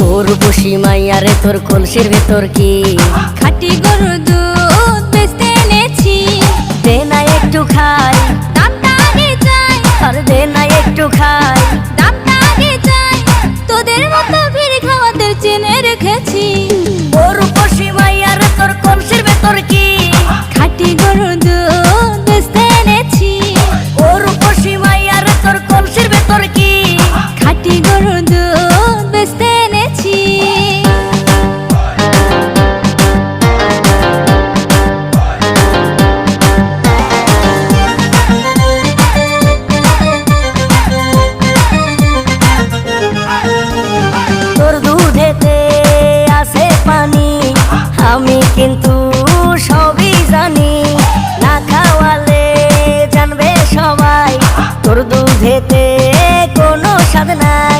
উর্বশী মাইয়ারে তোর কলসির ভেতর কি খাঁটি গরুর দুধ বেচতে এনেছি। দে না একটু খাই, দামটা আগে চাই, আর দে না একটু খাই। দামটা আগে চাই, তোদের মতো ভিড় খাওয়াদের চেনে রেখেছি। উর্বশী মাইয়ারে তোর কলসির ভেতর কি খাঁটি গরুর দুধ বেচতে এনেছি। উর্বশী মাইয়ারে তোর কলসির ভেতর কি খাঁটি গরুর দুধ বেচতে এনেছি। তোর দুধেতে আছে পানি, আমি কিন্তু সবই জানি। না খাওয়ালে জানবে সবাই তোর দুধেতে কোনো স্বাদ নাই।